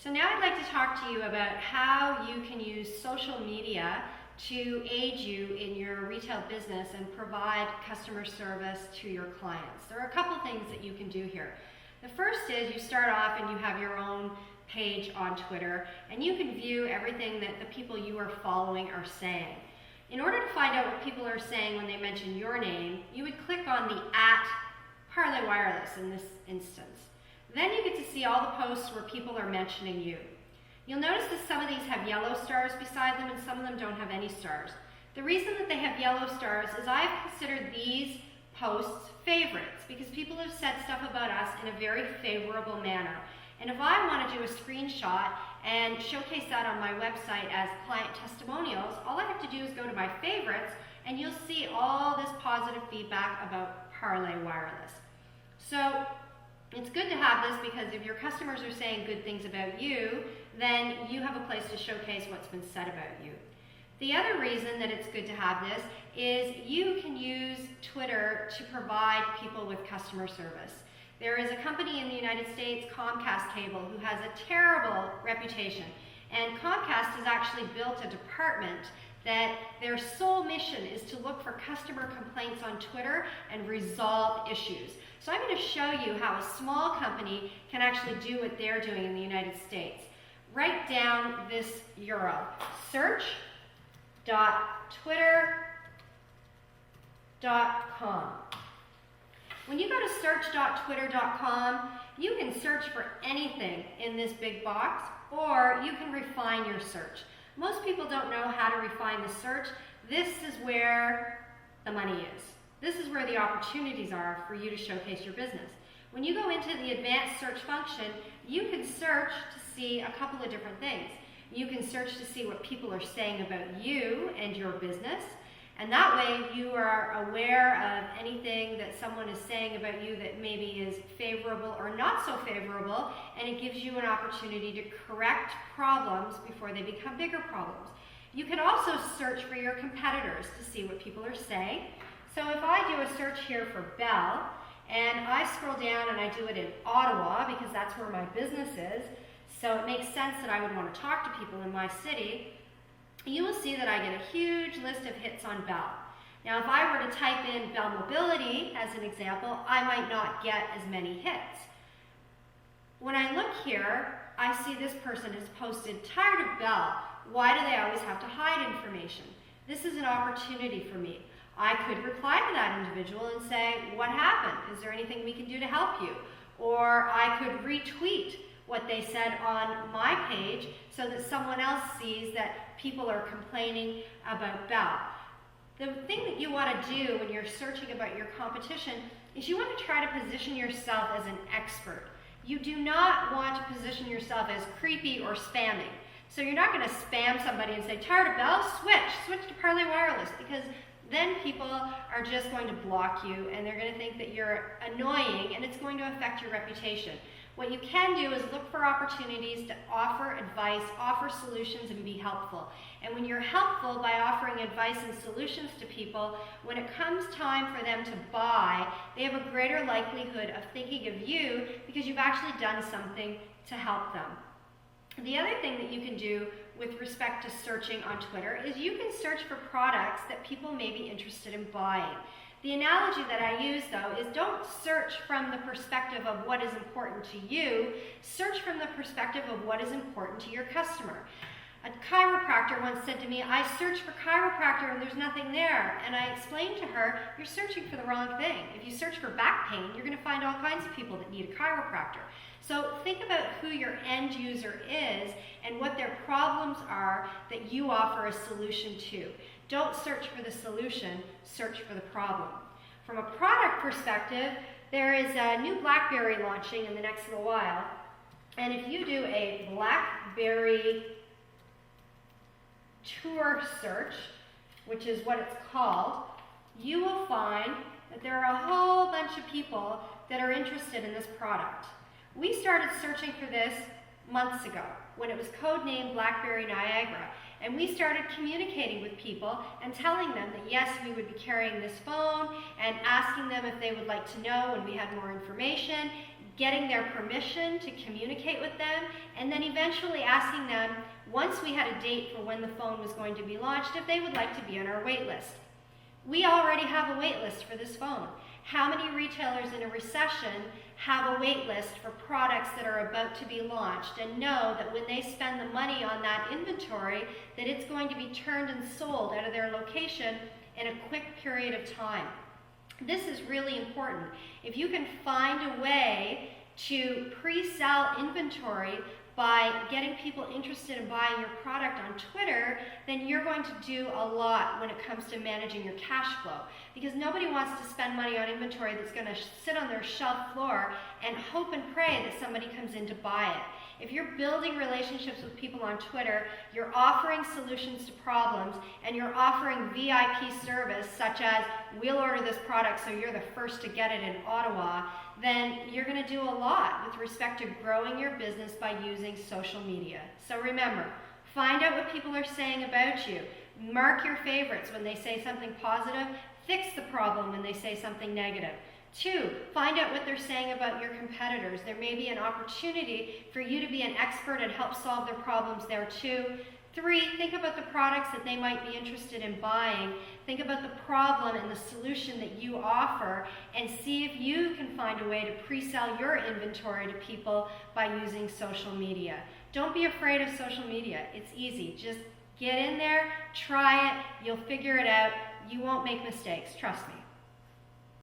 So now I'd like to talk to you about how you can use social media to aid you in your retail business and provide customer service to your clients. There are a couple things that you can do here. The first is you start off and you have your own page on Twitter, and you can view everything that the people you are following are saying. In order to find out what people are saying when they mention your name, you would click on the @Parley Wireless in this instance. Then you get to see all the posts where people are mentioning you. You'll notice that some of these have yellow stars beside them and some of them don't have any stars. The reason that they have yellow stars is I've considered these posts favorites because people have said stuff about us in a very favorable manner. And if I want to do a screenshot and showcase that on my website as client testimonials, all I have to do is go to my favorites and you'll see all this positive feedback about Parley Wireless. So it's good to have this because if your customers are saying good things about you, then you have a place to showcase what's been said about you. The other reason that it's good to have this is you can use Twitter to provide people with customer service. There is a company in the United States, Comcast Cable, who has a terrible reputation. And Comcast has actually built a department that their sole mission is to look for customer complaints on Twitter and resolve issues. So I'm going to show you how a small company can actually do what they're doing in the United States. Write down this URL, search.twitter.com. When you go to search.twitter.com, you can search for anything in this big box, or you can refine your search. Most people don't know how to refine the search. This is where the money is. This is where the opportunities are for you to showcase your business. When you go into the advanced search function, you can search to see a couple of different things. You can search to see what people are saying about you and your business. And that way you are aware of anything that someone is saying about you that maybe is favorable or not so favorable, and it gives you an opportunity to correct problems before they become bigger problems. You can also search for your competitors to see what people are saying. So if I do a search here for Bell, and I scroll down and I do it in Ottawa because that's where my business is, so it makes sense that I would want to talk to people in my city, you will see that I get a huge list of hits on Bell. Now if I were to type in Bell Mobility as an example, I might not get as many hits. When I look here, I see this person has posted, "Tired of Bell, why do they always have to hide information?" This is an opportunity for me. I could reply to that individual and say, "What happened? Is there anything we can do to help you?" Or I could retweet what they said on my page so that someone else sees that people are complaining about Bell. The thing that you want to do when you're searching about your competition is you want to try to position yourself as an expert. You do not want to position yourself as creepy or spamming. So you're not going to spam somebody and say, "Tired of Bell? Switch to Parley Wireless," because then people are just going to block you and they're going to think that you're annoying and it's going to affect your reputation. What you can do is look for opportunities to offer advice, offer solutions, and be helpful. And when you're helpful by offering advice and solutions to people, when it comes time for them to buy, they have a greater likelihood of thinking of you because you've actually done something to help them. The other thing that you can do with respect to searching on Twitter is you can search for products that people may be interested in buying. The analogy that I use, though, is don't search from the perspective of what is important to you. Search from the perspective of what is important to your customer. A chiropractor once said to me, "I searched for chiropractor and there's nothing there." And I explained to her, "You're searching for the wrong thing. If you search for back pain, you're going to find all kinds of people that need a chiropractor." So think about who your end user is and what their problems are that you offer a solution to. Don't search for the solution, search for the problem. From a product perspective, there is a new BlackBerry launching in the next little while. And if you do a BlackBerry tour search, which is what it's called, you will find that there are a whole bunch of people that are interested in this product. We started searching for this months ago when it was codenamed BlackBerry Niagara. And we started communicating with people and telling them that yes, we would be carrying this phone and asking them if they would like to know when we had more information, getting their permission to communicate with them, and then eventually asking them, once we had a date for when the phone was going to be launched, if they would like to be on our wait list. We already have a wait list for this phone. How many retailers in a recession have a wait list for products that are about to be launched and know that when they spend the money on that inventory, that it's going to be turned and sold out of their location in a quick period of time? This is really important. If you can find a way to pre-sell inventory by getting people interested in buying your product on Twitter, then you're going to do a lot when it comes to managing your cash flow. Because nobody wants to spend money on inventory that's going to sit on their shelf floor and hope and pray that somebody comes in to buy it. If you're building relationships with people on Twitter, you're offering solutions to problems, and you're offering VIP service such as, we'll order this product so you're the first to get it in Ottawa, then you're going to do a lot with respect to growing your business by using social media. So remember, find out what people are saying about you. Mark your favorites when they say something positive. Fix the problem when they say something negative. 2, find out what they're saying about your competitors. There may be an opportunity for you to be an expert and help solve their problems there too. 3, think about the products that they might be interested in buying. Think about the problem and the solution that you offer, and see if you can find a way to pre-sell your inventory to people by using social media. Don't be afraid of social media. It's easy. Just get in there, try it, you'll figure it out. You won't make mistakes, trust me.